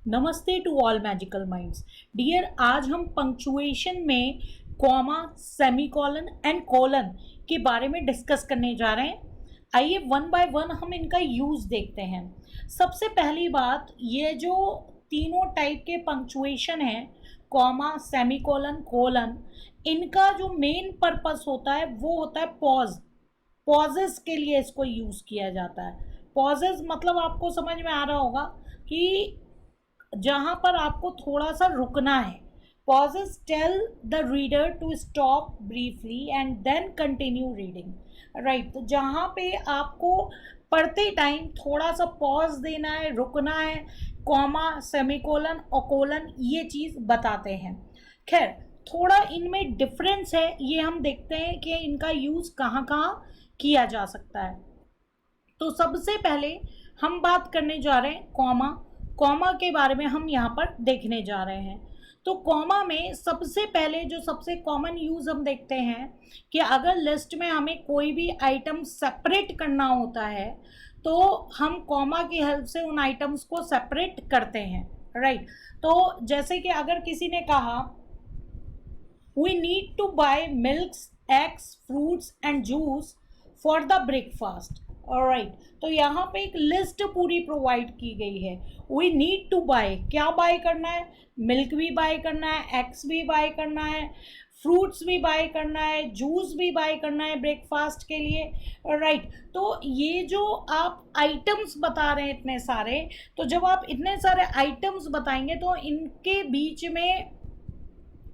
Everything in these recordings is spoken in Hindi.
नमस्ते to all magical minds dear. आज हम पंक्चुएशन में कॉमा, सेमीकोलन एंड कोलन के बारे में डिस्कस करने जा रहे हैं। आइए वन बाय वन हम इनका यूज़ देखते हैं। सबसे पहली बात, ये जो तीनों टाइप के पंक्चुएशन हैं, कॉमा, सेमीकोलन, कोलन, इनका जो मेन पर्पस होता है वो होता है पॉज। पॉजेस के लिए इसको यूज़ किया जाता है। पॉजेस मतलब आपको समझ में आ रहा होगा कि जहां पर आपको थोड़ा सा रुकना है। Pauses tell the reader to stop briefly and then continue reading. Right, तो जहां पे आपको पढ़ते टाइम थोड़ा सा पॉज देना है, रुकना है, कॉमा, सेमीकोलन और कोलन ये चीज़ बताते हैं। खैर, थोड़ा इनमें डिफरेंस है, ये हम देखते हैं कि इनका यूज़ कहाँ कहाँ किया जा सकता है। तो सबसे पहले हम बात करने जा रहे हैं कॉमा। कॉमा के बारे में हम यहाँ पर देखने जा रहे हैं। तो कॉमा में सबसे पहले जो सबसे कॉमन यूज़ हम देखते हैं कि अगर लिस्ट में हमें कोई भी आइटम सेपरेट करना होता है तो हम कॉमा की हेल्प से उन आइटम्स को सेपरेट करते हैं। राइट, तो जैसे कि अगर किसी ने कहा we need to buy milks, eggs, fruits and juice for the breakfast. Alright, तो यहाँ पे एक लिस्ट पूरी प्रोवाइड की गई है। वी नीड टू बाय, क्या बाय करना है? मिल्क भी बाय करना है, एग्स भी बाय करना है, फ्रूट्स भी बाय करना है, जूस भी बाय करना है ब्रेकफास्ट के लिए। राइट, तो ये जो आप आइटम्स बता रहे हैं इतने सारे, तो जब आप इतने सारे आइटम्स बताएंगे तो इनके बीच में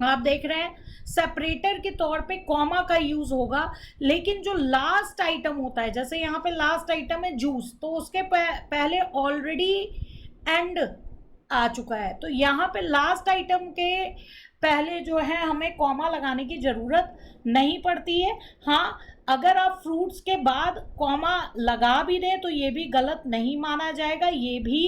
आप देख रहे हैं सेपरेटर के तौर पे कॉमा का यूज होगा। लेकिन जो लास्ट आइटम होता है, जैसे यहाँ पे लास्ट आइटम है जूस, तो उसके पहले ऑलरेडी एंड आ चुका है, तो यहाँ पे लास्ट आइटम के पहले जो है हमें कॉमा लगाने की ज़रूरत नहीं पड़ती है। हाँ, अगर आप फ्रूट्स के बाद कॉमा लगा भी दें तो ये भी गलत नहीं माना जाएगा, ये भी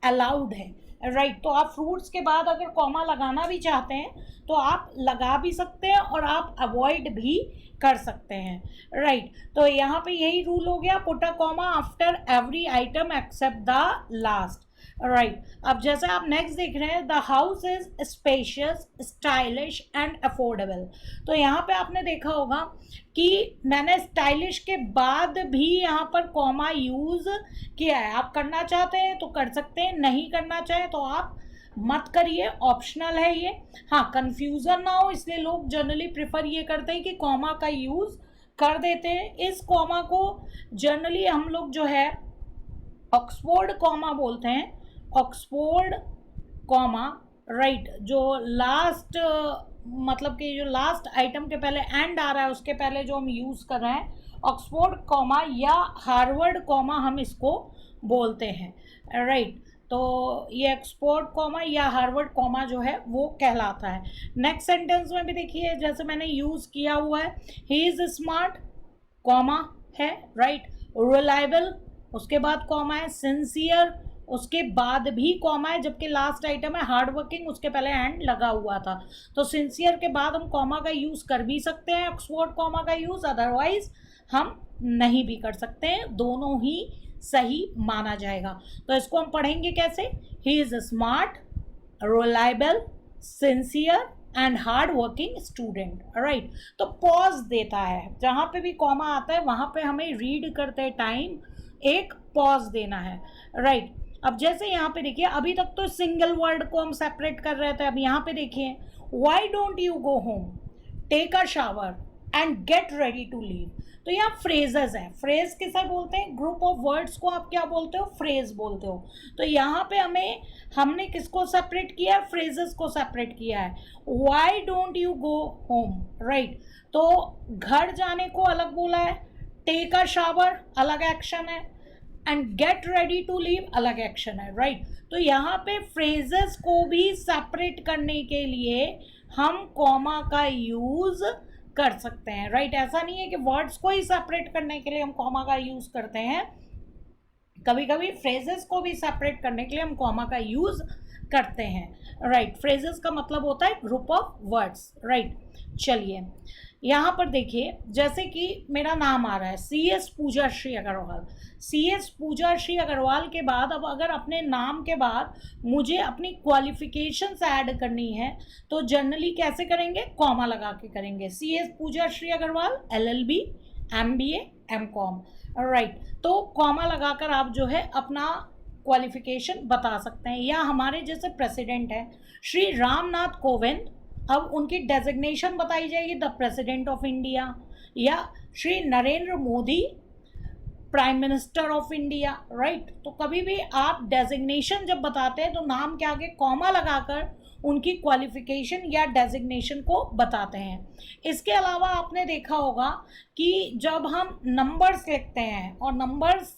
अलाउड है। राइट, तो आप फ्रूट्स के बाद अगर कॉमा लगाना भी चाहते हैं तो आप लगा भी सकते हैं और आप अवॉइड भी कर सकते हैं। राइट, तो यहाँ पे यही रूल हो गया, put a comma after every item except the last. Right, अब जैसे आप नेक्स्ट देख रहे हैं, the house is spacious, stylish and affordable. तो यहाँ पे आपने देखा होगा कि मैंने स्टाइलिश के बाद भी यहाँ पर कॉमा यूज किया है। आप करना चाहते हैं तो कर सकते हैं, नहीं करना चाहे तो आप मत करिए, ऑप्शनल है ये। हाँ, कंफ्यूजन ना हो इसलिए लोग जनरली प्रेफर ये करते हैं कि कॉमा का यूज कर देते हैं। इस कॉमा को जनरली हम लोग जो है ऑक्सफोर्ड कॉमा बोलते हैं, ऑक्सफोर्ड कॉमा। राइट, जो लास्ट मतलब कि जो लास्ट आइटम के पहले एंड आ रहा है उसके पहले जो हम यूज़ कर रहे हैं, ऑक्सफोर्ड कॉमा या हार्वर्ड कॉमा हम इसको बोलते हैं। राइट, तो ये ऑक्सफोर्ड कॉमा या हार्वर्ड कॉमा जो है वो कहलाता है। नेक्स्ट सेंटेंस में भी देखिए, जैसे मैंने यूज़ किया हुआ है, ही इज़ स्मार्ट, कॉमा है। राइट, रिलायबल, उसके बाद कॉमा है, सिंसियर, उसके बाद भी कॉमा है, जबकि लास्ट आइटम है हार्ड वर्किंग, उसके पहले एंड लगा हुआ था। तो सिंसियर के बाद हम कॉमा का यूज़ कर भी सकते हैं, ऑक्सफोर्ड कॉमा का यूज़, अदरवाइज हम नहीं भी कर सकते हैं, दोनों ही सही माना जाएगा। तो इसको हम पढ़ेंगे कैसे? He is smart, reliable, sincere and hard working student. Right, तो पॉज देता है, जहाँ पे भी कॉमा आता है वहाँ पे हमें रीड करते टाइम एक पॉज देना है। राइट, अब जैसे यहाँ पे देखिए, अभी तक तो सिंगल वर्ड को हम सेपरेट कर रहे थे, अब यहाँ पे देखिए, why don't you go home, take a shower and get ready to leave. तो यहाँ फ्रेजेस हैं। फ्रेज किसे बोलते हैं? ग्रुप ऑफ वर्ड्स को आप क्या बोलते हो? फ्रेज बोलते हो। तो यहाँ पे हमने किसको सेपरेट किया है? फ्रेजेस को सेपरेट किया है। Why don't you go home. Right, तो घर जाने को अलग बोला है, टेक अ शावर अलग एक्शन है, and get ready to leave अलग एक्शन है। राइट, तो यहाँ पे फ्रेजेस को भी सेपरेट करने के लिए हम कॉमा का यूज कर सकते हैं। राइट, ऐसा नहीं है कि वर्ड्स को ही सेपरेट करने के लिए हम कॉमा का यूज करते हैं, कभी कभी फ्रेजेस को भी सेपरेट करने के लिए हम कॉमा का यूज करते हैं, राइट। फ्रेजेस का मतलब होता है ग्रुप ऑफ वर्ड्स, राइट। चलिए यहाँ पर देखिए, जैसे कि मेरा नाम आ रहा है CS पूजा श्री अग्रवाल। CS पूजा श्री अग्रवाल के बाद अब अगर अपने नाम के बाद मुझे अपनी क्वालिफिकेशंस ऐड करनी है तो जनरली कैसे करेंगे, कॉमा लगा के करेंगे। CS Pooja Shri Agarwal LLB MBA MCOM, right. तो कॉमा लगाकर आप जो है अपना क्वालिफिकेशन बता सकते हैं। या हमारे जैसे प्रेसिडेंट है श्री रामनाथ कोविंद, अब उनकी डेजिग्नेशन बताई जाएगी द प्रेसिडेंट ऑफ इंडिया, या Shri Narendra Modi prime minister of India, right. तो कभी भी आप डेजिग्नेशन जब बताते हैं तो नाम के आगे कॉमा लगाकर उनकी क्वालिफिकेशन या डेजिग्नेशन को बताते हैं। इसके अलावा आपने देखा होगा कि जब हम नंबर्स लिखते हैं और नंबर्स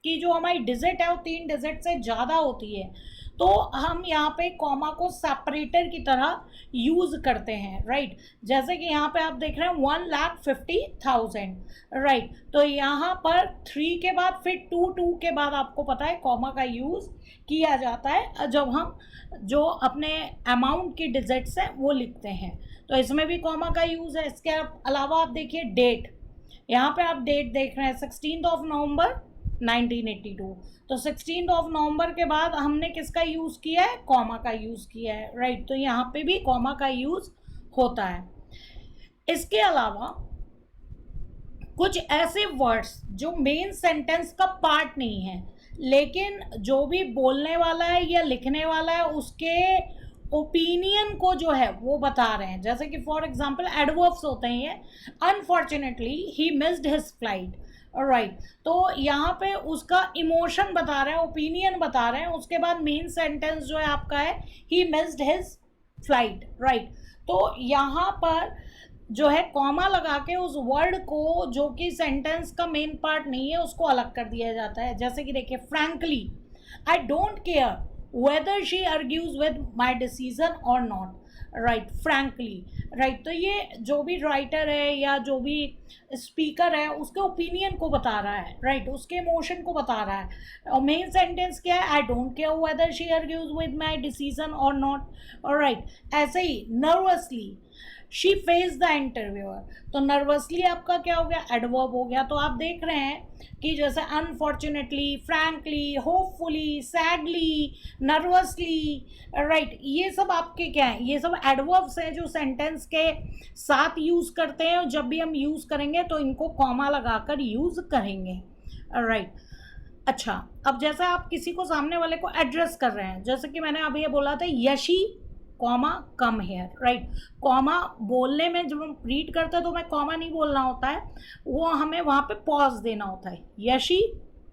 की जो हमारी डिजिट है वो 3 डिजिट से ज़्यादा होती है, तो हम यहाँ पे कॉमा को सेपरेटर की तरह यूज़ करते हैं, राइट। जैसे कि यहाँ पे आप देख रहे हैं 1,50,000, राइट। तो यहाँ पर 3 के बाद फिर 2 के बाद आपको पता है कॉमा का यूज़ किया जाता है जब हम जो अपने अमाउंट की डिजिट्स हैं वो लिखते हैं, तो इसमें भी कॉमा का यूज़ है। इसके अलावा आप देखिए डेट, यहाँ पे आप डेट देख रहे हैं 16 नवंबर 1982, तो 16 नवंबर के बाद हमने किसका यूज़ किया है, कॉमा का यूज़ किया है, राइट। तो यहाँ पे भी कॉमा का यूज़ होता है। इसके अलावा कुछ ऐसे वर्ड्स जो मेन सेंटेंस का पार्ट नहीं है लेकिन जो भी बोलने वाला है या लिखने वाला है उसके ओपिनियन को जो है वो बता रहे हैं। जैसे कि फॉर एग्जांपल एडवर्ब्स होते हैं, unfortunately he missed his flight, right. तो यहाँ पे उसका इमोशन बता रहे हैं, ओपिनियन बता रहे हैं। उसके बाद मेन सेंटेंस जो है आपका है he missed his flight, right. तो यहाँ पर जो है कॉमा लगा के उस वर्ड को जो कि सेंटेंस का मेन पार्ट नहीं है उसको अलग कर दिया जाता है। जैसे कि देखिए frankly I don't care whether she argues with my decision और नॉट, राइट, फ्रैंकली, राइट। तो ये जो भी राइटर है या जो भी स्पीकर है उसके ओपिनियन को बता रहा है, राइट, उसके इमोशन को बता रहा है। और मेन सेंटेंस क्या है, I don't care whether she argues with my decision और नॉट, राइट। ऐसे ही nervously she face the interviewer, तो नर्वसली आपका क्या हो गया, एडवर्ब हो गया। तो आप देख रहे हैं कि जैसे unfortunately, frankly, hopefully, sadly, nervously, right, ये सब आपके क्या हैं, ये सब एडवर्ब्स हैं जो सेंटेंस के साथ यूज़ करते हैं। और जब भी हम यूज़ करेंगे तो इनको कॉमा लगाकर यूज़ करेंगे, राइट। अच्छा, अब जैसे आप किसी को सामने वाले को एड्रेस कर रहे हैं, जैसे कि मैंने अभी ये बोला था Yeshi comma come here, right. Comma बोलने में जब हम रीड करते हैं तो हमें कॉमा नहीं बोलना होता है, वो हमें वहाँ पे पॉज देना होता है, यशी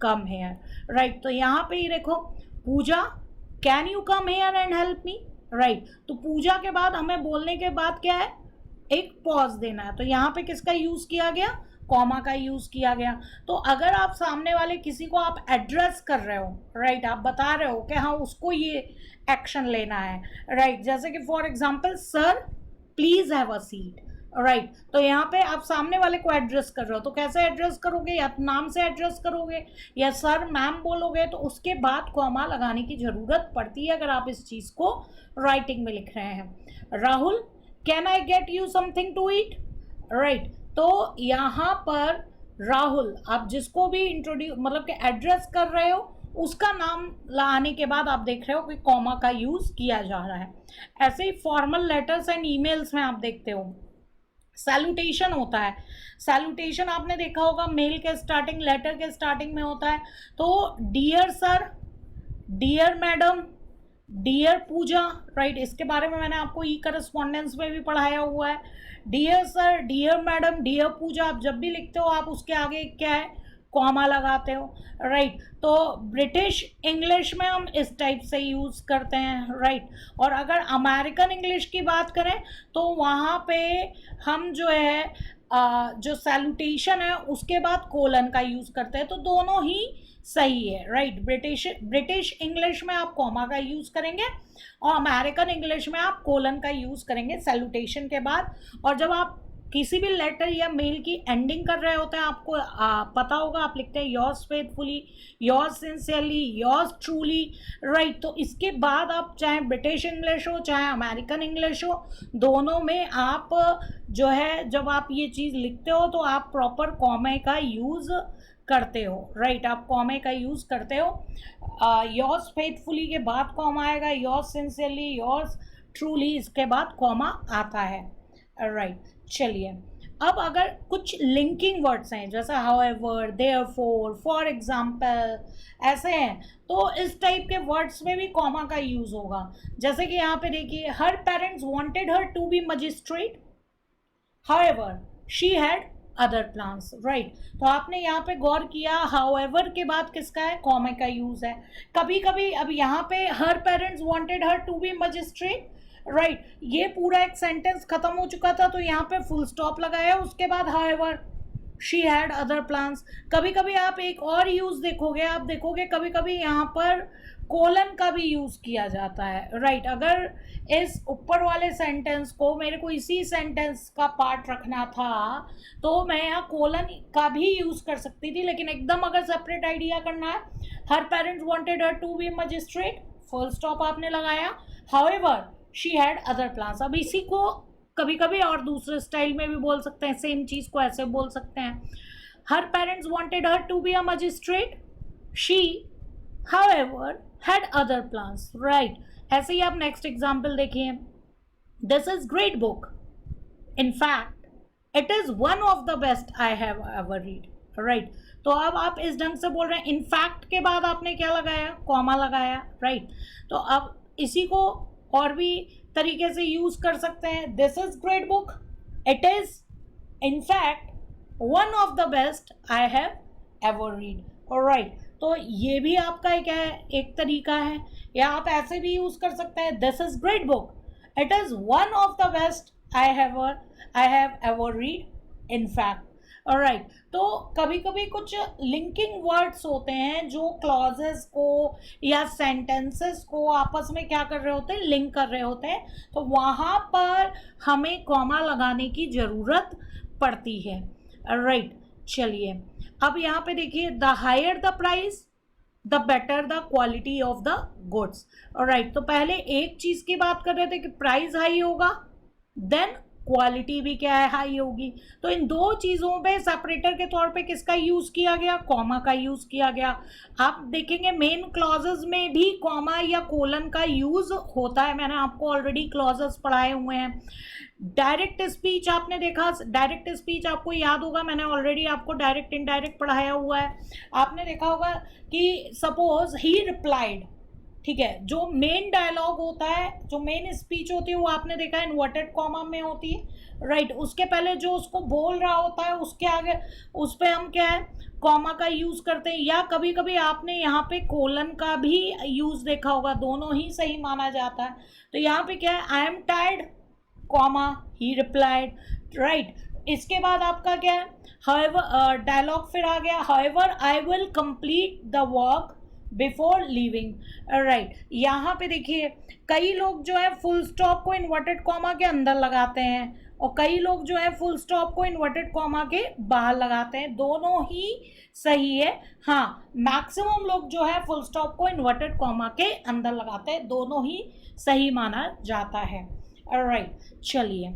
कम हेयर, राइट। तो यहाँ पे ही देखो Pooja can you come here and help me, right. तो पूजा के बाद हमें बोलने के बाद क्या है, एक पॉज देना है। तो यहाँ पे किसका यूज़ किया गया, कॉमा का यूज़ किया गया। तो अगर आप सामने वाले किसी को आप एड्रेस कर रहे हो, राइट, आप बता रहे हो कि हाँ उसको ये एक्शन लेना है, राइट। जैसे कि for example sir please have a seat, right. तो यहाँ पे आप सामने वाले को एड्रेस कर रहे हो तो कैसे एड्रेस करोगे, या नाम से एड्रेस करोगे या सर मैम बोलोगे, तो उसके बाद कॉमा लगाने की ज़रूरत पड़ती है अगर आप इस चीज़ को राइटिंग में लिख रहे हैं। Rahul can I get you something to eat, right. तो यहाँ पर राहुल आप जिसको भी इंट्रोड्यूस मतलब कि एड्रेस कर रहे हो उसका नाम लाने के बाद आप देख रहे हो कि कॉमा का यूज़ किया जा रहा है। ऐसे ही फॉर्मल लेटर्स एंड ईमेल्स में आप देखते हो सैल्यूटेशन होता है। सैल्यूटेशन आपने देखा होगा मेल के स्टार्टिंग, लेटर के स्टार्टिंग में होता है। तो dear sir, dear madam, dear Pooja, right, इसके बारे में मैंने आपको ई करस्पॉन्डेंस में भी पढ़ाया हुआ है। Dear sir, dear madam, dear Pooja, आप जब भी लिखते हो आप उसके आगे क्या है, कॉमा लगाते हो, राइट। तो ब्रिटिश इंग्लिश में हम इस टाइप से यूज़ करते हैं, राइट। और अगर अमेरिकन इंग्लिश की बात करें तो वहाँ पे हम जो है जो सैल्यूटेशन है उसके बाद कोलन का यूज़ करते हैं। तो दोनों ही सही है, राइट। ब्रिटिश इंग्लिश में आप कॉमा का यूज़ करेंगे और अमेरिकन इंग्लिश में आप कोलन का यूज़ करेंगे सैल्यूटेशन के बाद। और जब आप किसी भी लेटर या मेल की एंडिंग कर रहे होते हैं, आपको पता होगा, आप लिखते हैं yours faithfully, yours sincerely, yours truly, right. तो इसके बाद आप चाहे ब्रिटिश इंग्लिश हो चाहे अमेरिकन इंग्लिश हो, दोनों में आप जो है जब आप ये चीज़ लिखते हो तो आप प्रॉपर कॉमे का यूज़ करते हो, राइट। आप कॉमे का यूज़ करते हो। योर्स फेथफुली के बाद कॉमा आएगा, योर्स सिंसियरली, योर्स ट्रूली, इसके बाद कॉमा आता है, राइट। चलिए, अब अगर कुछ लिंकिंग वर्ड्स हैं जैसे हाउएवर, देयरफॉर, फॉर एग्जाम्पल, ऐसे हैं, तो इस टाइप के वर्ड्स में भी कॉमा का यूज होगा। जैसे कि यहाँ पे देखिए, her parents wanted her to be magistrate, however she had other plans, right. तो आपने यहाँ पे गौर किया, हाउएवर के बाद किसका है, कॉमा का यूज है। कभी कभी अब यहाँ पे her parents wanted her to be magistrate, right, ये पूरा एक सेंटेंस खत्म हो चुका था तो यहाँ पे फुल स्टॉप लगाया, उसके बाद however she had other plans. कभी कभी आप एक और यूज देखोगे, आप देखोगे कभी कभी यहाँ पर कोलन का भी यूज किया जाता है, राइट। अगर इस ऊपर वाले सेंटेंस को मेरे को इसी सेंटेंस का पार्ट रखना था तो मैं यहाँ कोलन का भी यूज कर सकती थी, लेकिन एकदम अगर सेपरेट आइडिया करना है, her parents wanted her to be magistrate, full stop आपने लगाया, however she had other plans. अब इसी को कभी कभी और दूसरे स्टाइल में भी बोल सकते हैं, सेम चीज को ऐसे बोल सकते हैं, her parents wanted her to be a magistrate, she however had other plans, right. ऐसे ही आप नेक्स्ट एग्जाम्पल देखिए, this is great book, in fact it is one of the best I have ever read, right. तो अब आप इस ढंग से बोल रहे हैं, इन फैक्ट के बाद आपने क्या लगाया, कॉमा लगाया, राइट। तो अब इसी को और भी तरीके से यूज कर सकते हैं, this is great book, it is in fact one of the best I have ever read, alright. तो ये भी आपका एक तरीका है, या आप ऐसे भी यूज कर सकते हैं, this is great book, it is one of the best I have ever read in fact, alright. तो कभी कभी कुछ लिंकिंग वर्ड्स होते हैं जो क्लॉजेस को या सेंटेंसेस को आपस में क्या कर रहे होते हैं, लिंक कर रहे होते हैं, तो वहाँ पर हमें कॉमा लगाने की ज़रूरत पड़ती है, राइट। चलिए, अब यहाँ पे देखिए, the higher the price the better the quality of the goods, alright. तो पहले एक चीज़ की बात कर रहे थे कि प्राइस हाई होगा, देन क्वालिटी भी क्या है, हाई होगी। तो इन दो चीज़ों पे सेपरेटर के तौर पे किसका यूज़ किया गया, कॉमा का यूज़ किया गया। आप देखेंगे मेन क्लॉजेस में भी कॉमा या कोलन का यूज़ होता है, मैंने आपको ऑलरेडी क्लॉजेस पढ़ाए हुए हैं। डायरेक्ट स्पीच आपने देखा, डायरेक्ट स्पीच आपको याद होगा, मैंने ऑलरेडी आपको डायरेक्ट इनडायरेक्ट पढ़ाया हुआ है। आपने देखा होगा कि सपोज ही रिप्लाइड, ठीक है, जो मेन डायलॉग होता है, जो मेन स्पीच होती है, वो आपने देखा है इन्वर्टेड कॉमा में होती है, राइट। उसके पहले जो उसको बोल रहा होता है उसके आगे उस पर हम क्या है, कॉमा का यूज़ करते हैं, या कभी कभी आपने यहाँ पे कोलन का भी यूज़ देखा होगा, दोनों ही सही माना जाता है। तो यहाँ पे क्या है, I am tired, comma, he replied, right. इसके बाद आपका क्या है, हाउएवर, डायलॉग फिर आ गया, however I will complete the work before leaving, right. यहाँ पे देखिए, कई लोग जो है फुल स्टॉप को इन्वर्टेड कॉमा के अंदर लगाते हैं और कई लोग जो है फुल स्टॉप को इन्वर्टेड कॉमा के बाहर लगाते हैं, दोनों ही सही है। हाँ, मैक्सिमम लोग जो है फुल स्टॉप को इन्वर्टेड कॉमा के अंदर लगाते हैं, दोनों ही सही माना जाता है, राइट। चलिए,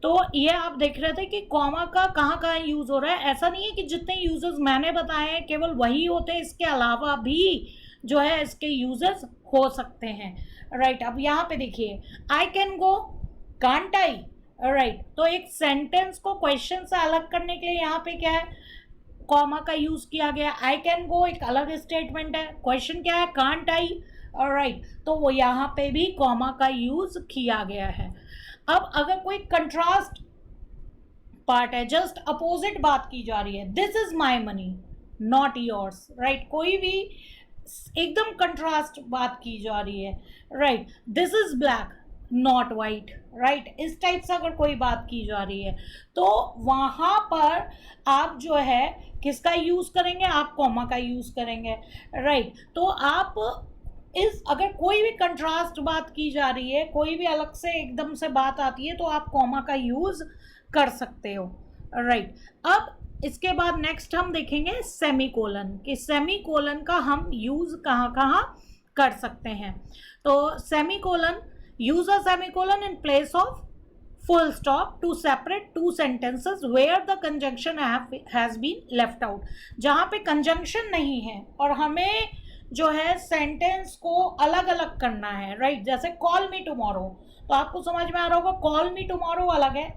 तो ये आप देख रहे थे कि कॉमा का कहाँ कहाँ यूज़ हो रहा है। ऐसा नहीं है कि जितने यूजेस मैंने बताए हैं केवल वही होते हैं, इसके अलावा भी जो है इसके यूजेस हो सकते हैं, राइट। अब यहाँ पे देखिए, I can go, can't I, right. तो एक सेंटेंस को क्वेश्चन से अलग करने के लिए यहाँ पे क्या है, कॉमा का यूज़ किया गया। आई कैन गो एक अलग स्टेटमेंट है, क्वेश्चन क्या है, कांट आई, राइट। तो वो यहाँ पे भी कॉमा का यूज़ किया गया है। अब अगर कोई कंट्रास्ट पार्ट है, जस्ट अपोजिट बात की जा रही है, this is my money not yours, right. कोई भी एकदम कंट्रास्ट बात की जा रही है, right. This is black not white, right. इस टाइप से अगर कोई बात की जा रही है तो वहाँ पर आप जो है किसका यूज़ करेंगे, आप कॉमा का यूज़ करेंगे, राइट। तो आप इस अगर कोई भी कंट्रास्ट बात की जा रही है, कोई भी अलग से एकदम से बात आती है, तो आप कॉमा का यूज कर सकते हो, राइट। अब इसके बाद नेक्स्ट हम देखेंगे सेमीकोलन, कि सेमीकोलन का हम यूज कहाँ कहाँ कर सकते हैं। तो semicolon, use a semicolon in place of full stop to separate two sentences where the conjunction has been left out। जहाँ पे conjunction नहीं है और हमें जो है सेंटेंस को अलग अलग करना है, राइट। जैसे कॉल मी टुमारो, तो आपको समझ में आ रहा होगा कॉल मी टुमारो अलग है,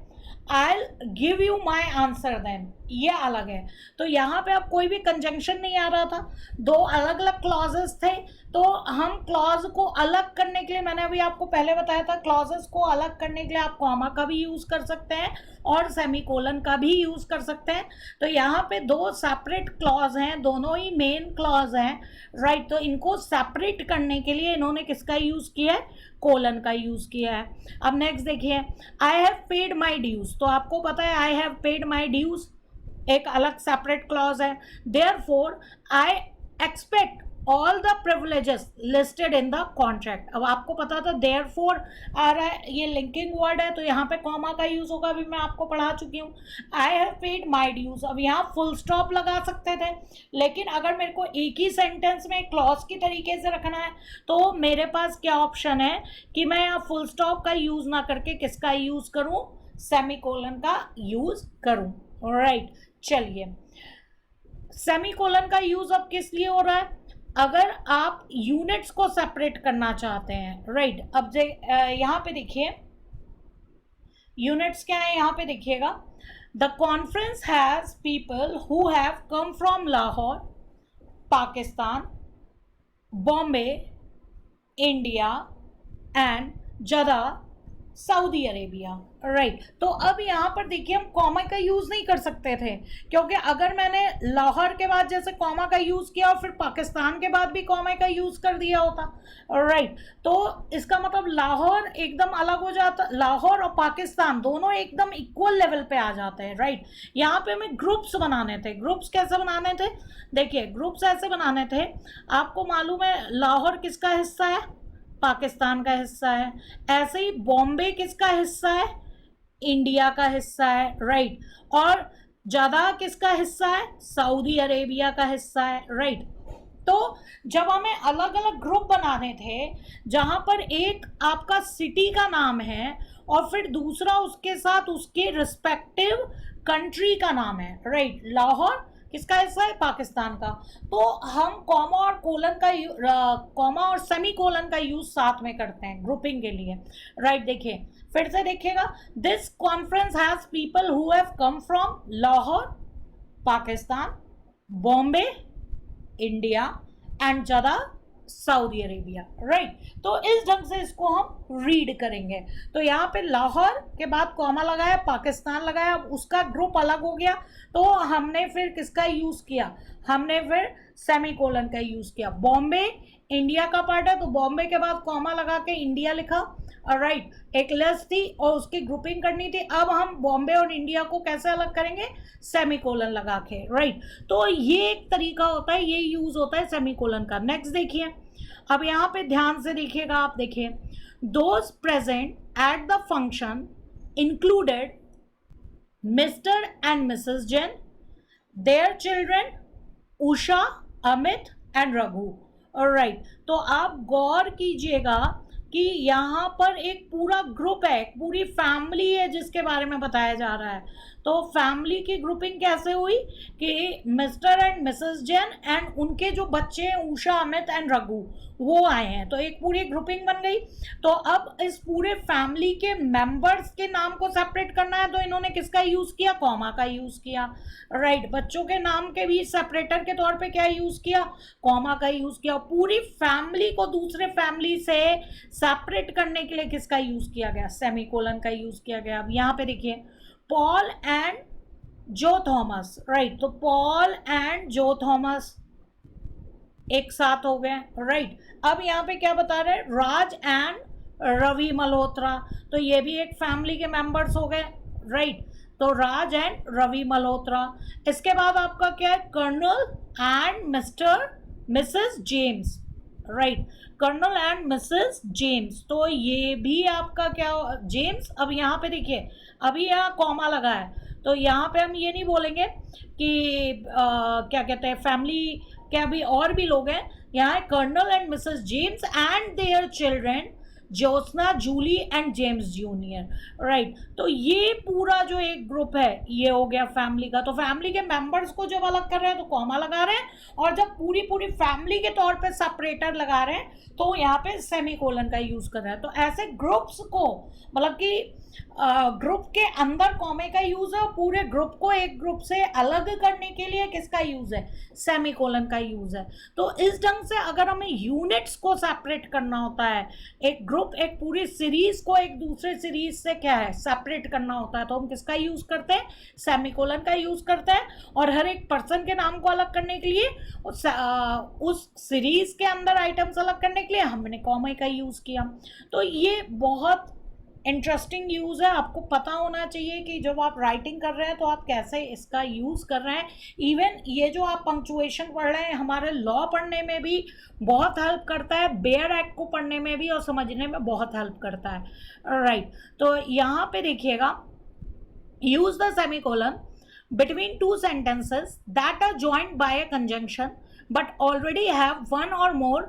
I'll give you my answer then ये अलग है। तो यहाँ पे अब कोई भी कंजंक्शन नहीं आ रहा था, दो अलग अलग क्लॉजेस थे, तो हम क्लॉज को अलग करने के लिए, मैंने अभी आपको पहले बताया था, क्लॉजेस को अलग करने के लिए आप कॉमा का भी यूज कर सकते हैं और सेमीकोलन का भी यूज कर सकते हैं। तो यहाँ पे दो सेपरेट क्लॉज हैं, दोनों ही मेन क्लॉज हैं, राइट। तो इनको सेपरेट करने के लिए इन्होंने किसका यूज किया है, कोलन का यूज किया है। अब नेक्स्ट देखिए, I have paid my dues, तो आपको पता है I have paid my dues एक अलग सेपरेट क्लॉज है। Therefore I expect all the privileges listed in the contract. अब आपको पता था देयरफॉर आ रहा है, ये लिंकिंग वर्ड है, तो यहाँ पे कॉमा का यूज होगा, अभी मैं आपको पढ़ा चुकी हूँ। I have paid my dues, अब यहाँ फुल स्टॉप लगा सकते थे, लेकिन अगर मेरे को एक ही सेंटेंस में क्लॉज की तरीके से रखना है तो मेरे पास क्या ऑप्शन है कि मैं यहाँ फुल स्टॉप का यूज ना करके किसका यूज करूँ, सेमीकोलन का यूज करूँ, राइट। चलिए, सेमीकोलन का यूज अब किस लिए हो रहा है, अगर आप यूनिट्स को सेपरेट करना चाहते हैं, राइट। अब यहाँ पे देखिए यूनिट्स क्या है, यहाँ पे देखिएगा, the conference has people who have come from Lahore Pakistan, Bombay India and जदा सऊदी अरेबिया, राइट। तो अब यहाँ पर देखिए हम कॉमा का यूज नहीं कर सकते थे, क्योंकि अगर मैंने लाहौर के बाद जैसे कॉमा का यूज किया और फिर पाकिस्तान के बाद भी कॉमा का यूज कर दिया होता, राइट, तो इसका मतलब लाहौर एकदम अलग हो जाता, लाहौर और पाकिस्तान दोनों एकदम इक्वल लेवल पे आ जाते हैं, राइट। यहाँ पे हमें ग्रुप्स बनाने थे। ग्रुप्स कैसे बनाने थे, देखिए ग्रुप्स ऐसे बनाने थे, आपको मालूम है लाहौर किसका हिस्सा है, पाकिस्तान का हिस्सा है, ऐसे ही बॉम्बे किसका हिस्सा है, इंडिया का हिस्सा है, राइट, और जदा किसका हिस्सा है, सऊदी अरेबिया का हिस्सा है, राइट। तो जब हमें अलग अलग ग्रुप बनाने थे जहां पर एक आपका सिटी का नाम है और फिर दूसरा उसके साथ उसके रिस्पेक्टिव कंट्री का नाम है, राइट, लाहौर किसका हिस्सा है, पाकिस्तान का, तो हम कॉमा और कोलन का कॉमा और सेमी कोलन का यूज साथ में करते हैं ग्रुपिंग के लिए, राइट। देखिए फिर से देखिएगा, this conference has people who have come from Lahore Pakistan, Bombay India and जदा सऊदी अरेबिया, राइट। तो इस ढंग से इसको हम रीड करेंगे। तो यहाँ पे लाहौर के बाद कॉमा लगाया, पाकिस्तान लगाया, उसका ग्रुप अलग हो गया, तो हमने फिर किसका यूज किया, हमने फिर सेमीकोलन का यूज किया। बॉम्बे इंडिया का पार्ट है, तो बॉम्बे के बाद कॉमा लगा के इंडिया लिखा, राइट। एक लिस्ट थी और उसकी ग्रुपिंग करनी थी, अब हम बॉम्बे और इंडिया को कैसे अलग करेंगे, सेमीकोलन लगा के, राइट। तो ये एक तरीका होता है, ये यूज होता है सेमीकोलन का। नेक्स्ट देखिए, अब यहाँ पे ध्यान से देखिएगा, आप देखिए, those present at the function included mister and Mrs Jain, their children Usha, Amit and Raghu, right. तो आप गौर कीजिएगा कि यहाँ पर एक पूरा ग्रुप है, एक पूरी फैमिली है जिसके बारे में बताया जा रहा है। तो फैमिली की ग्रुपिंग कैसे हुई कि mister and Mrs Jain and उनके जो बच्चे हैं उषा, अमित एंड रघु, वो आए हैं, तो एक पूरी ग्रुपिंग बन गई। तो अब इस पूरे फैमिली के मेंबर्स के नाम को सेपरेट करना है, तो इन्होंने किसका यूज किया, कॉमा का यूज किया, राइट। बच्चों के नाम के भी सेपरेटर के तौर पे क्या यूज किया, कॉमा का यूज किया। पूरी फैमिली को दूसरे फैमिली से सेपरेट करने के लिए किसका यूज किया गया, सेमीकोलन का यूज किया गया। अब यहाँ पे देखिए, पॉल एंड जो थॉमस, राइट, तो पॉल एंड जो थॉमस एक साथ हो गए, राइट। अब यहाँ पे क्या बता रहे हैं, राज एंड रवि मल्होत्रा, तो ये भी एक फैमिली के मेंबर्स हो गए, राइट। तो राज एंड रवि मल्होत्रा। इसके बाद आपका क्या है, colonel and mister Mrs James, right. Colonel and Mrs James. तो ये भी आपका क्या, जेम्स। अब यहाँ पे देखिए, अभी यहाँ कॉमा लगा है, तो यहाँ पे हम ये नहीं बोलेंगे कि क्या कहते हैं फैमिली क्या, भी और भी लोग हैं। यहाँ है colonel and Mrs James and their children Jyotsna, Julie and James junior. Right, तो ये पूरा जो एक ग्रुप है ये हो गया फैमिली का। तो फैमिली के मेंबर्स को जब अलग कर रहे हैं तो कॉमा लगा रहे हैं, और जब पूरी पूरी फैमिली के तौर पे सेपरेटर लगा रहे हैं तो यहाँ पे सेमीकोलन का यूज कर रहे हैं। तो ऐसे ग्रुप्स को, मतलब कि ग्रुप के अंदर कॉमे का यूज है, और पूरे ग्रुप को एक ग्रुप से अलग करने के लिए किसका यूज है, सेमीकोलन का यूज है। तो इस ढंग से अगर हमें यूनिट्स को सेपरेट करना होता है, एक ग्रुप, एक पूरी सीरीज को एक दूसरे सीरीज से क्या है सेपरेट करना होता है, तो हम किसका यूज करते हैं, सेमीकोलन का यूज करते हैं। और हर एक पर्सन के नाम को अलग करने के लिए, उस सीरीज के अंदर आइटम्स अलग करने के लिए हमने कॉमा का यूज किया। तो ये बहुत इंटरेस्टिंग यूज़ है, आपको पता होना चाहिए कि जब आप राइटिंग कर रहे हैं तो आप कैसे इसका यूज़ कर रहे हैं। इवन ये जो आप पंक्चुएशन पढ़ रहे हैं हमारे लॉ पढ़ने में भी बहुत हेल्प करता है, बेयर एक्ट को पढ़ने में भी और समझने में बहुत हेल्प करता है। राइट, तो यहाँ पे देखिएगा, use the semicolon between two sentences that are joined by a conjunction but already have one or more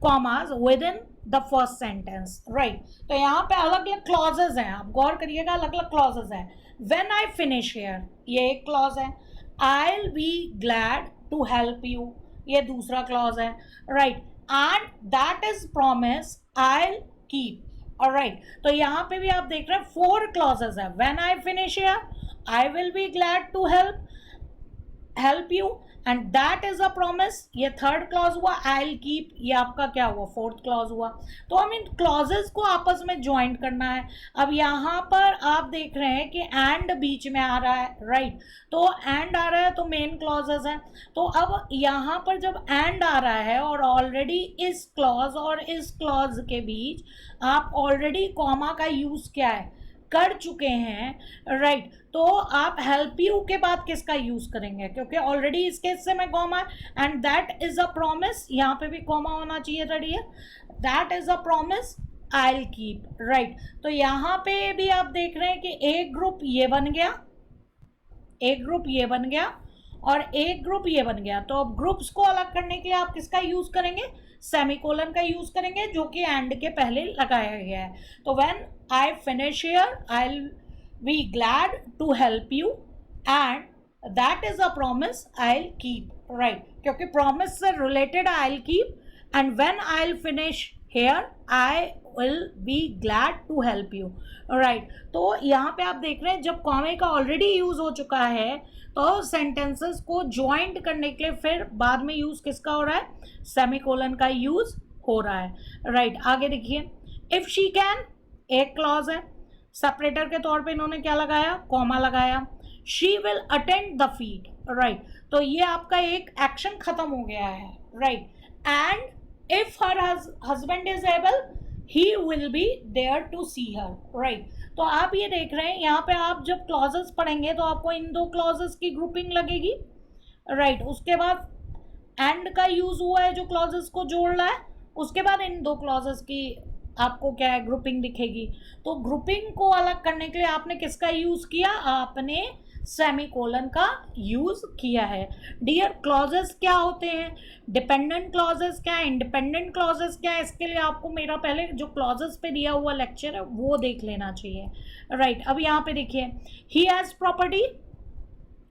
commas within the first sentence। right, तो यहाँ पे अलग अलग clauses हैं, आप गौर करिएगा, अलग अलग clauses हैं। when I finish here, ये एक clause है। I'll be glad to help you, ये दूसरा clause है। right, and that is promise I'll keep। alright, तो यहाँ पे भी आप देख रहे हैं 4 clauses है। when I finish here, I will be glad to help you, and that is a promise, ये थर्ड क्लॉज हुआ। I'll keep, ये आपका क्या हुआ, फोर्थ क्लॉज हुआ। तो हम इन क्लॉजेस को आपस में ज्वाइंट करना है। अब यहाँ पर आप देख रहे हैं कि एंड बीच में आ रहा है। राइट, तो एंड आ रहा है तो मेन क्लॉजेस है। तो अब यहाँ पर जब एंड आ रहा है और ऑलरेडी इस क्लॉज और इस क्लॉज के बीच आप ऑलरेडी कॉमा का यूज क्या है कर चुके हैं। राइट, तो आप हेल्प यू के बाद किसका यूज करेंगे, क्योंकि ऑलरेडी इस केस से मैं comma, and that is a promise, यहाँ पे भी कॉमा होना चाहिए था dear, that is a promise I will keep. Right, तो यहाँ पे भी आप देख रहे हैं कि एक ग्रुप ये बन गया, एक ग्रुप ये बन गया और एक ग्रुप ये बन गया। तो अब ग्रुप्स को अलग करने के लिए आप किसका यूज करेंगे, सेमीकोलन का यूज करेंगे, जो कि एंड के पहले लगाया गया है। तो when I finish here I will be glad to help you and that is a promise I will keep. Right, क्योंकि प्रॉमिस से related I will keep, and when I will finish here I will be glad to help you. Right, तो यहाँ पे आप देख रहे हैं जब कॉमे का ऑलरेडी यूज हो चुका है तो सेंटेंसेस को ज्वाइंट करने के लिए फिर बाद में यूज किसका हो रहा है, सेमीकोलन का यूज हो रहा है। राइट, आगे देखिए, इफ शी कैन, एक क्लॉज है, सेपरेटर के तौर पे इन्होंने क्या लगाया, कॉमा लगाया। She will attend the feet. Right, तो ये आपका एक एक्शन खत्म हो गया है। Right, and if her husband is able he will be there to see her. Right, तो आप ये देख रहे हैं यहाँ पे आप जब क्लॉजेस पढ़ेंगे तो आपको इन दो क्लॉजेस की ग्रुपिंग लगेगी। राइट, उसके बाद एंड का यूज हुआ है जो क्लॉजेस को जोड़ रहा है, उसके बाद इन दो क्लॉजेस की आपको क्या है, ग्रुपिंग दिखेगी। तो ग्रुपिंग को अलग करने के लिए आपने किसका यूज किया, आपने सेमीकोलन का यूज किया है। डियर, क्लॉजेस क्या होते हैं, डिपेंडेंट क्लॉजेस क्या है, इंडिपेंडेंट क्लॉजेस क्या है, इसके लिए आपको मेरा पहले जो क्लॉजेस पे दिया हुआ लेक्चर है वो देख लेना चाहिए। राइट, अब यहाँ पे देखिए, ही has property,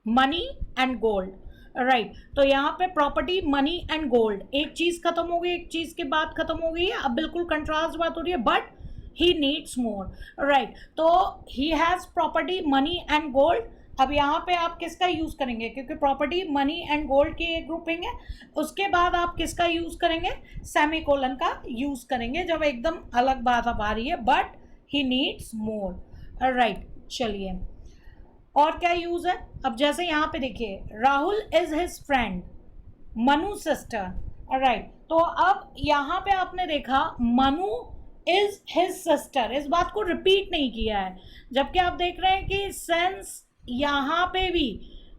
money and gold. Right, तो यहाँ पे प्रॉपर्टी, मनी एंड गोल्ड, एक चीज खत्म हो गई, एक चीज के बाद खत्म हो गई है। अब बिल्कुल कंट्रास्ट बात हो रही है, but he needs more. Right, तो he has property, money and gold. अब यहाँ पे आप किसका यूज करेंगे, क्योंकि प्रॉपर्टी, मनी एंड गोल्ड की एक ग्रुपिंग है, उसके बाद आप किसका यूज करेंगे, सेमीकोलन का यूज करेंगे जब एकदम अलग बात अब आ रही है, but he needs more. Right, चलिए और क्या यूज है। अब जैसे यहाँ पे देखिए, Rahul is his friend, Manu sister. Right, तो अब यहाँ पे आपने देखा मनु इज हिज सिस्टर, इस बात को रिपीट नहीं किया है, जबकि आप देख रहे हैं कि सेंस यहाँ पे भी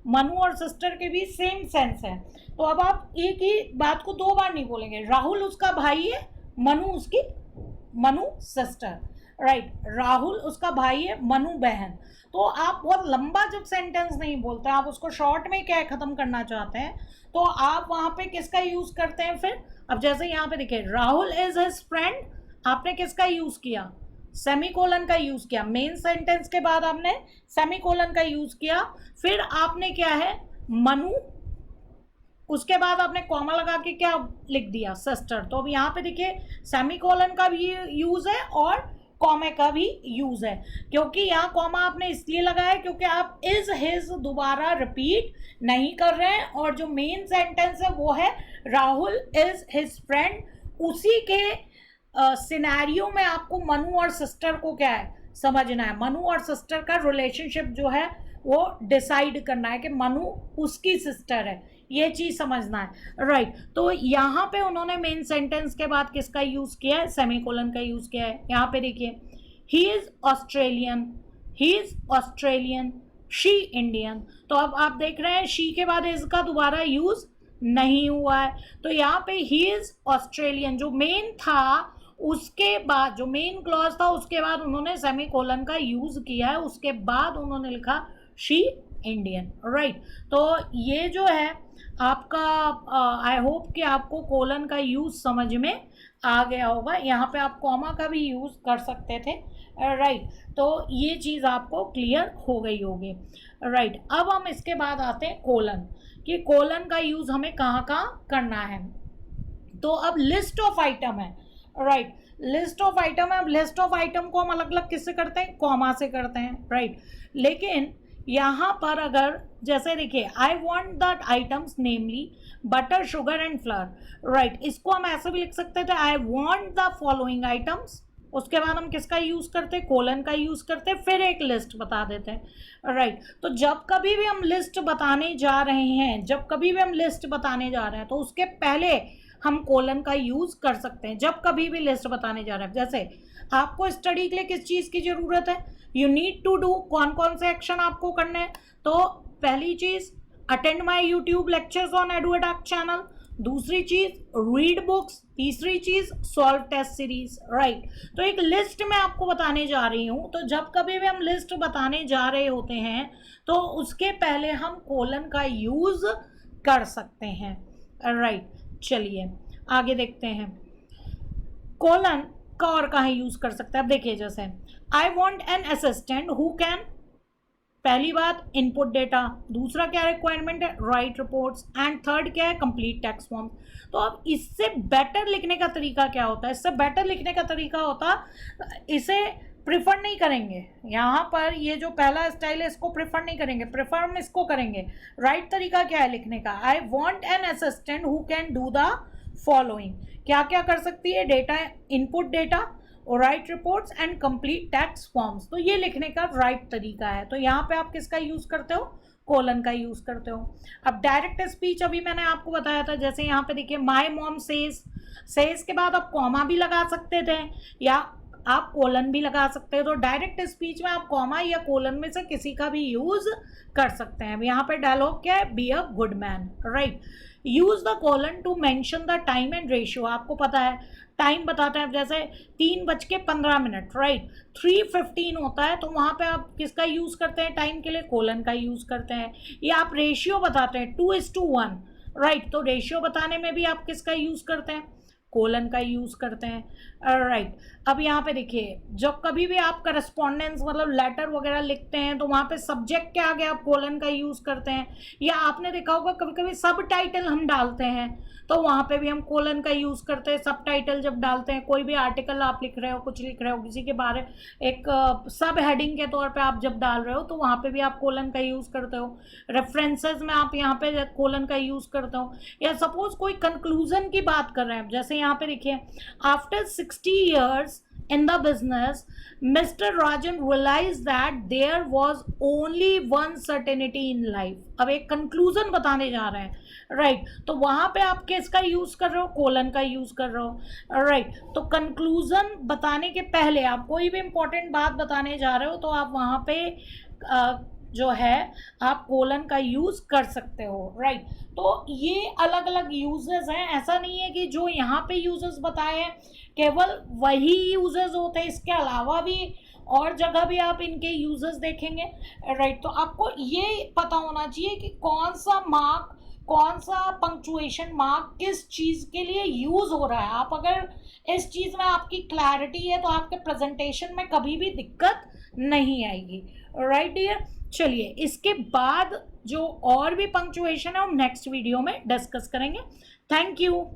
मनु और सिस्टर के भी सेम सेंस है। तो अब आप एक ही बात को दो बार नहीं बोलेंगे, राहुल उसका भाई है, मनु उसकी मनु सिस्टर, राइट। राहुल उसका भाई है, मनु बहन। तो आप बहुत लंबा जब सेंटेंस नहीं बोलते, आप उसको शॉर्ट में क्या खत्म करना चाहते हैं, तो आप वहां पे किसका यूज करते हैं फिर। अब जैसे यहाँ पे देखिए, राहुल इज हिज फ्रेंड, आपने किसका यूज किया, सेमीकोलन का यूज किया। मेन सेंटेंस के बाद आपने सेमीकोलन का यूज किया, फिर आपने क्या है, मनु, उसके बाद आपने कॉमा लगा के क्या लिख दिया, सिस्टर। तो अब यहाँ पे देखिए सेमीकोलन का भी यूज है और कॉमे का भी यूज है, क्योंकि यहाँ कॉमा आपने इसलिए लगाया क्योंकि आप इज हिज दोबारा रिपीट नहीं कर रहे हैं, और जो मेन सेंटेंस है वो है राहुल इज हिज फ्रेंड। उसी के सिनेरियो में आपको मनु और सिस्टर को क्या है समझना है, मनु और सिस्टर का रिलेशनशिप जो है वो डिसाइड करना है कि मनु उसकी सिस्टर है, ये चीज समझना है, राइट। तो यहाँ पे उन्होंने मेन सेंटेंस के बाद किसका यूज किया है, सेमीकोलन का यूज किया है। यहाँ पे देखिए, he is Australian, he is Australian, she Indian. तो अब आप देख रहे हैं शी के बाद इज का दोबारा यूज नहीं हुआ है, तो यहाँ पे ही इज ऑस्ट्रेलियन जो मेन था, उसके बाद जो मेन क्लॉज था उसके बाद उन्होंने सेमीकोलन का यूज किया है, उसके बाद उन्होंने लिखा शी इंडियन, राइट। तो ये जो है आपका, आई होप कि आपको कोलन का यूज समझ में आ गया होगा। यहाँ पे आप कॉमा का भी यूज कर सकते थे, राइट। तो ये चीज़ आपको क्लियर हो गई होगी, राइट। अब हम इसके बाद आते हैं कोलन, कि कोलन का यूज हमें कहाँ कहाँ करना है। तो अब लिस्ट ऑफ आइटम है, राइट, लिस्ट ऑफ आइटम है। अब लिस्ट ऑफ आइटम को हम अलग अलग किससे करते हैं, कॉमा से करते हैं, राइट। लेकिन यहाँ पर अगर जैसे देखिए, I want that items namely butter, sugar and flower, right, इसको हम ऐसे भी लिख सकते थे, I want the following items. उसके बाद हम किसका यूज करते हैं, कोलन का यूज करते हैं, फिर एक लिस्ट बता देते हैं, राइट। तो जब कभी भी हम लिस्ट बताने जा रहे हैं, जब कभी भी हम लिस्ट बताने जा रहे हैं, तो उसके पहले हम कोलन का यूज कर सकते हैं, जब कभी भी लिस्ट बताने जा रहे हैं। जैसे आपको स्टडी के लिए किस चीज की जरूरत है, यू नीड टू डू, कौन कौन से एक्शन आपको करने हैं। तो पहली चीज, attend my YouTube lectures on Eduattack channel. दूसरी चीज, रीड बुक्स। तीसरी चीज, सॉल्व टेस्ट सीरीज, राइट। तो एक लिस्ट में आपको बताने जा रही हूं, तो जब कभी भी हम लिस्ट बताने जा रहे होते हैं तो उसके पहले हम कोलन का यूज कर सकते हैं, राइट। चलिए आगे देखते हैं, कोलन का और कहाँ यूज कर सकते हैं। अब देखिए, जैसे I want an assistant who can, पहली बात इनपुट डेटा, दूसरा क्या रिक्वायरमेंट है, राइट रिपोर्ट्स, एंड थर्ड क्या है, कंप्लीट टेक्स्ट फॉर्म। तो अब इससे बेटर लिखने का तरीका क्या होता है, इससे बेटर लिखने का तरीका होता, इसे प्रिफर नहीं करेंगे, यहाँ पर ये जो पहला स्टाइल है इसको प्रिफर नहीं करेंगे, प्रिफर हम इसको करेंगे। राइट तरीका क्या है लिखने का, I want an assistant who can do the following. क्या क्या कर सकती है, डेटा, इनपुट डेटा, और right reports and complete text forms. तो ये लिखने का राइट तरीका है। तो यहाँ पे आप किसका यूज करते हो, कोलन का यूज करते हो। अब डायरेक्ट स्पीच अभी मैंने आपको बताया था, जैसे यहाँ पे देखिए, माय मॉम सेज, सेज के बाद आप कॉमा भी लगा सकते थे या आप कोलन भी लगा सकते हो। तो डायरेक्ट स्पीच में आप कॉमा या कोलन में से किसी का भी यूज कर सकते हैं। यहाँ पे डायलॉग क्या है, be a good man, right. Use the colon to mention the time and ratio. आपको पता है टाइम बताते हैं, जैसे 3:15, राइट, 3:15 होता है, तो वहाँ पे आप किसका यूज करते हैं, टाइम के लिए कोलन का यूज करते हैं। या आप रेशियो बताते हैं 2:1, राइट, तो रेशियो बताने में भी आप किसका यूज करते हैं, कोलन का यूज करते हैं, राइट। अब यहाँ पे देखिए, जब कभी भी आप करस्पॉन्डेंस मतलब लेटर वगैरह लिखते हैं तो वहाँ पे सब्जेक्ट के आगे आप कोलन का यूज करते हैं। या आपने देखा होगा कभी कभी सब टाइटल हम डालते हैं तो वहाँ पे भी हम कोलन का यूज करते हैं। सब टाइटल जब डालते हैं, कोई भी आर्टिकल आप लिख रहे हो, कुछ लिख रहे हो, किसी के बारे एक सब हेडिंग के तौर पे आप जब डाल रहे हो तो वहाँ पे भी आप कोलन का यूज करते हो। रेफरेंसेस में आप यहाँ पे कोलन का यूज करते हो। या सपोज कोई कंक्लूजन की बात कर रहे हैं, जैसे यहाँ पे देखिए, after 60 years in the business, Mr. Rajan realized that there was only one certainty in life. अब एक कंक्लूजन बताने जा रहे हैं, राइट, तो वहां पे आप किसका यूज कर रहे हो, कोलन का यूज कर रहे हो, राइट। तो कंक्लूजन बताने के पहले आप कोई भी इंपॉर्टेंट बात बताने जा रहे हो तो आप वहां पे जो है आप कोलन का यूज कर सकते हो, राइट। तो ये अलग अलग यूजेस हैं, ऐसा नहीं है कि जो यहाँ पे यूजेस बताए हैं केवल वही यूजेस होते हैं, इसके अलावा भी और जगह भी आप इनके यूजेस देखेंगे, राइट। तो आपको ये पता होना चाहिए कि कौन सा मार्क, कौन सा पंक्चुएशन मार्क किस चीज के लिए यूज हो रहा है। आप अगर इस चीज में आपकी क्लैरिटी है तो आपके प्रेजेंटेशन में कभी भी दिक्कत नहीं आएगी, राइट डियर। चलिए इसके बाद जो और भी पंक्चुएशन है हम नेक्स्ट वीडियो में डिस्कस करेंगे। Thank you.